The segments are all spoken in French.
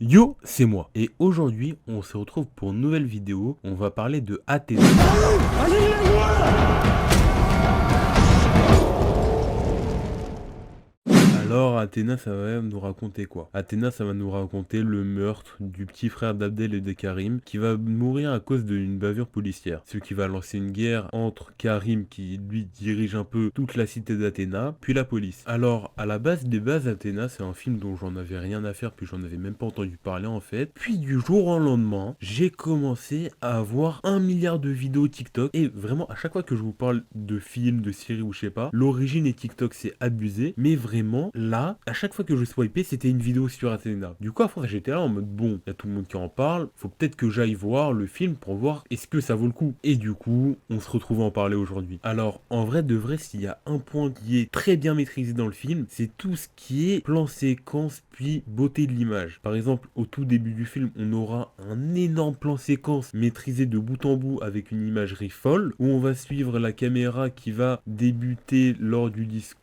Yo, c'est moi. Et aujourd'hui, on se retrouve pour une nouvelle vidéo. On va parler de Athéna. Alors, Athéna, ça va nous raconter quoi? Athéna, ça va nous raconter le meurtre du petit frère d'Abdel et de Karim, qui va mourir à cause d'une bavure policière. Ce qui va lancer une guerre entre Karim, qui lui dirige un peu toute la cité d'Athéna, puis la police. Alors, à la base des bases, Athéna, c'est un film dont j'en avais rien à faire, puis j'en avais même pas entendu parler en fait. Puis du jour au lendemain, j'ai commencé à avoir 1 milliard de vidéos TikTok, et vraiment, à chaque fois que je vous parle de films, de séries ou je sais pas, l'origine et TikTok c'est abusé, mais vraiment, là, à chaque fois que je swipais, c'était une vidéo sur Athéna. Du coup, à fois, j'étais là en mode bon, il y a tout le monde qui en parle, faut peut-être que j'aille voir le film pour voir est-ce que ça vaut le coup. Et du coup, on se retrouve à en parler aujourd'hui. Alors, en vrai de vrai, s'il y a un point qui est très bien maîtrisé dans le film, c'est tout ce qui est plan séquence puis beauté de l'image. Par exemple, au tout début du film, on aura un énorme plan séquence maîtrisé de bout en bout avec une imagerie folle où on va suivre la caméra qui va débuter lors du discours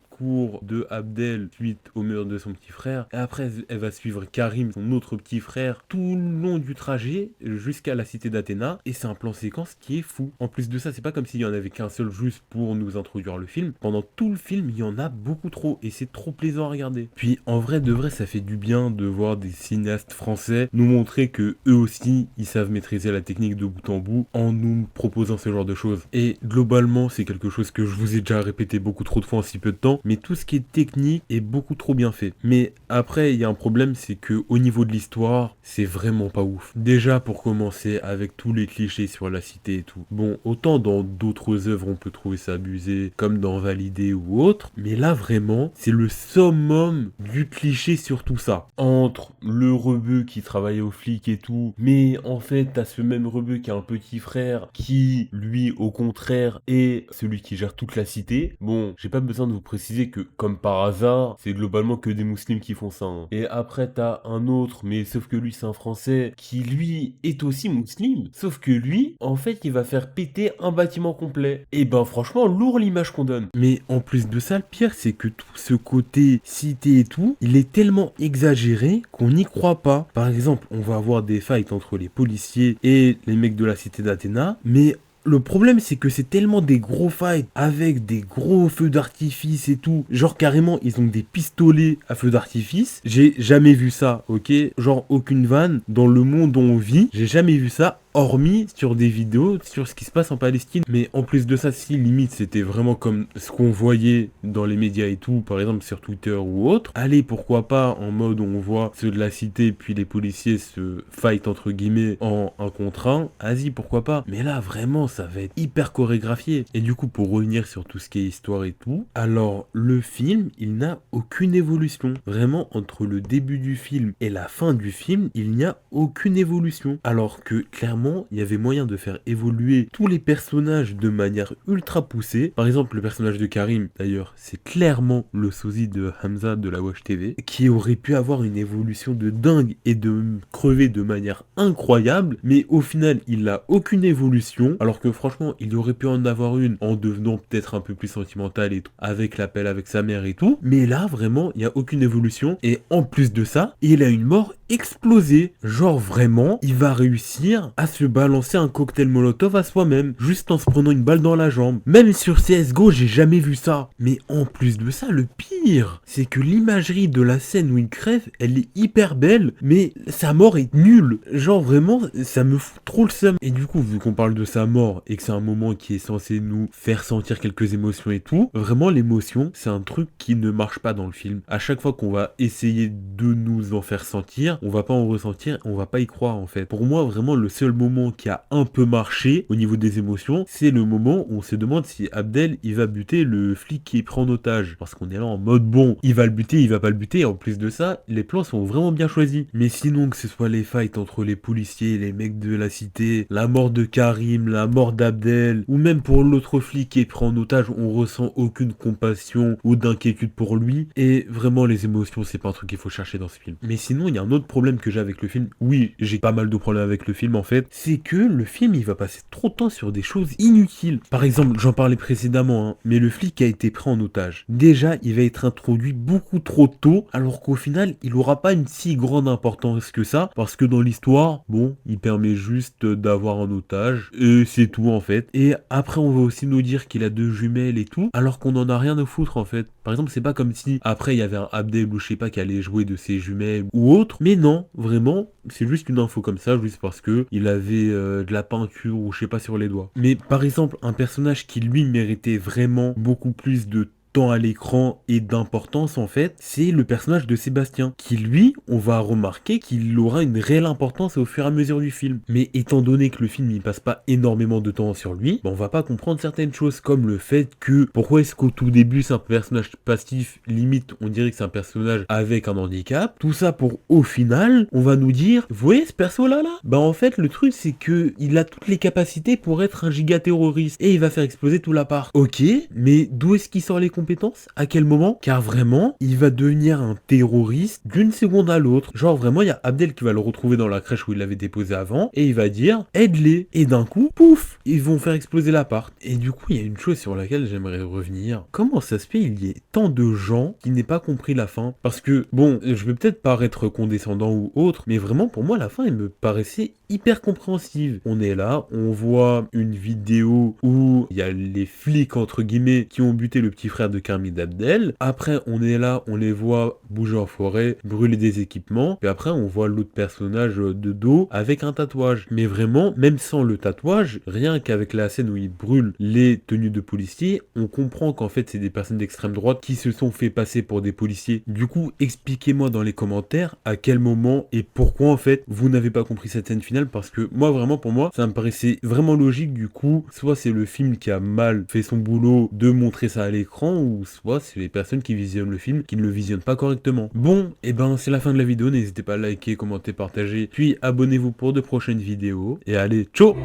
de Abdel suite au meurtre de son petit frère. Et après, elle va suivre Karim, son autre petit frère, tout le long du trajet jusqu'à la cité d'Athéna. Et c'est un plan séquence qui est fou. En plus de ça, c'est pas comme s'il y en avait qu'un seul juste pour nous introduire le film. Pendant tout le film, il y en a beaucoup trop. Et c'est trop plaisant à regarder. Puis, en vrai de vrai, ça fait du bien de voir des cinéastes français nous montrer que eux aussi, ils savent maîtriser la technique de bout en bout en nous proposant ce genre de choses. Et globalement, c'est quelque chose que je vous ai déjà répété beaucoup trop de fois en si peu de temps. Mais tout ce qui est technique est beaucoup trop bien fait. Mais après, il y a un problème, c'est que au niveau de l'histoire, c'est vraiment pas ouf. Déjà, pour commencer, avec tous les clichés sur la cité et tout. Bon, autant dans d'autres œuvres, on peut trouver ça abusé, comme dans Validé ou autre, mais là, vraiment, c'est le summum du cliché sur tout ça. Entre le rebeu qui travaille aux flics et tout, mais en fait, t'as ce même rebeu qui a un petit frère qui, lui, au contraire, est celui qui gère toute la cité. Bon, j'ai pas besoin de vous préciser que, comme par hasard, c'est globalement que des musulmans qui font ça. Hein. Et après, t'as un autre, mais sauf que lui, c'est un Français, qui lui est aussi musulman. Sauf que lui, en fait, il va faire péter un bâtiment complet. Et ben, franchement, lourd l'image qu'on donne. Mais en plus de ça, le pire, c'est que tout ce côté cité et tout, il est tellement exagéré qu'on n'y croit pas. Par exemple, on va avoir des fights entre les policiers et les mecs de la cité d'Athéna, mais le problème, c'est que c'est tellement des gros fights avec des gros feux d'artifice et tout. Genre, carrément, ils ont des pistolets à feux d'artifice. J'ai jamais vu ça, ok? Genre, aucune vanne. Dans le monde où on vit, j'ai jamais vu ça. Hormis sur des vidéos sur ce qui se passe en Palestine. Mais en plus de ça, si limite c'était vraiment comme ce qu'on voyait dans les médias et tout, par exemple sur Twitter ou autre, allez, pourquoi pas en mode où on voit ceux de la cité puis les policiers se fight entre guillemets en un contre un, vas-y, pourquoi pas. Mais là, vraiment, ça va être hyper chorégraphié. Et du coup, pour revenir sur tout ce qui est histoire et tout, alors le film, il n'a aucune évolution. Vraiment, entre le début du film et la fin du film, il n'y a aucune évolution. Alors que clairement, il y avait moyen de faire évoluer tous les personnages de manière ultra poussée. Par exemple, le personnage de Karim, d'ailleurs, c'est clairement le sosie de Hamza de la Wesh TV, qui aurait pu avoir une évolution de dingue et de crever de manière incroyable, mais au final, il n'a aucune évolution, alors que franchement, il aurait pu en avoir une en devenant peut-être un peu plus sentimental et tout, avec l'appel avec sa mère et tout, mais là, vraiment, il n'y a aucune évolution, et en plus de ça, il a une mort explosée. Genre vraiment, il va réussir à se balancer un cocktail molotov à soi-même, juste en se prenant une balle dans la jambe. Même sur CSGO, j'ai jamais vu ça. Mais en plus de ça, le pire, c'est que l'imagerie de la scène où il crève, elle est hyper belle, mais sa mort est nulle. Genre vraiment, ça me fout trop le seum. Et du coup, vu qu'on parle de sa mort et que c'est un moment qui est censé nous faire sentir quelques émotions et tout, vraiment l'émotion, c'est un truc qui ne marche pas dans le film. À chaque fois qu'on va essayer de nous en faire sentir, on va pas en ressentir, on va pas y croire en fait. Pour moi, vraiment, le seul moment qui a un peu marché au niveau des émotions, c'est le moment où on se demande si Abdel, il va buter le flic qui est pris en otage. Parce qu'on est là en mode bon, il va le buter, il va pas le buter. Et en plus de ça, les plans sont vraiment bien choisis. Mais sinon, que ce soit les fights entre les policiers, les mecs de la cité, la mort de Karim, la mort d'Abdel, ou même pour l'autre flic qui est pris en otage, on ressent aucune compassion ou d'inquiétude pour lui. Et vraiment, les émotions, c'est pas un truc qu'il faut chercher dans ce film. Mais sinon, il y a un autre autre problème que j'ai avec le film, oui, j'ai pas mal de problèmes avec le film en fait, c'est que le film il va passer trop de temps sur des choses inutiles. Par exemple, j'en parlais précédemment, hein, mais le flic a été pris en otage. Déjà, il va être introduit beaucoup trop tôt, alors qu'au final, il aura pas une si grande importance que ça, parce que dans l'histoire, bon, il permet juste d'avoir un otage, et c'est tout en fait. Et après, on va aussi nous dire qu'il a 2 jumelles et tout, alors qu'on en a rien à foutre en fait. Par exemple, c'est pas comme si après il y avait un Abdel ou je sais pas qui allait jouer de ses jumelles ou autre, mais non, vraiment, c'est juste une info comme ça, juste parce que il avait de la peinture ou je sais pas sur les doigts. Mais par exemple, un personnage qui lui méritait vraiment beaucoup plus de temps à l'écran et d'importance en fait, c'est le personnage de Sébastien, qui lui, on va remarquer qu'il aura une réelle importance au fur et à mesure du film. Mais étant donné que le film il passe pas énormément de temps sur lui, on va pas comprendre certaines choses, comme le fait que pourquoi est-ce qu'au tout début c'est un personnage passif, limite on dirait que c'est un personnage avec un handicap, tout ça pour au final, on va nous dire, vous voyez ce perso là là, bah en fait le truc c'est que il a toutes les capacités pour être un giga terroriste et il va faire exploser tout l'appart. Ok, mais d'où est-ce qu'il sort les compétences? À quel moment? Car vraiment, il va devenir un terroriste d'une seconde à l'autre. Genre vraiment, il y a Abdel qui va le retrouver dans la crèche où il l'avait déposé avant et il va dire aide-les. Et d'un coup, pouf, ils vont faire exploser l'appart. Et du coup, il y a une chose sur laquelle j'aimerais revenir. Comment ça se fait il y ait tant de gens qui n'aient pas compris la fin? Parce que bon, je vais peut-être paraître condescendant ou autre, mais vraiment pour moi la fin elle me paraissait hyper compréhensive. On est là, on voit une vidéo où il y a les flics entre guillemets qui ont buté le petit frère de Carmine Abdel. Après, on est là, on les voit bouger en forêt, brûler des équipements. Puis après, on voit l'autre personnage de dos avec un tatouage. Mais vraiment, même sans le tatouage, rien qu'avec la scène où il brûle les tenues de policiers, on comprend qu'en fait, c'est des personnes d'extrême droite qui se sont fait passer pour des policiers. Du coup, expliquez-moi dans les commentaires à quel moment et pourquoi en fait vous n'avez pas compris cette scène finale, parce que moi, vraiment, pour moi, ça me paraissait vraiment logique. Du coup, soit c'est le film qui a mal fait son boulot de montrer ça à l'écran, ou soit c'est les personnes qui visionnent le film qui ne le visionnent pas correctement. Bon, et ben c'est la fin de la vidéo, n'hésitez pas à liker, commenter, partager, puis abonnez-vous pour de prochaines vidéos, et allez, ciao!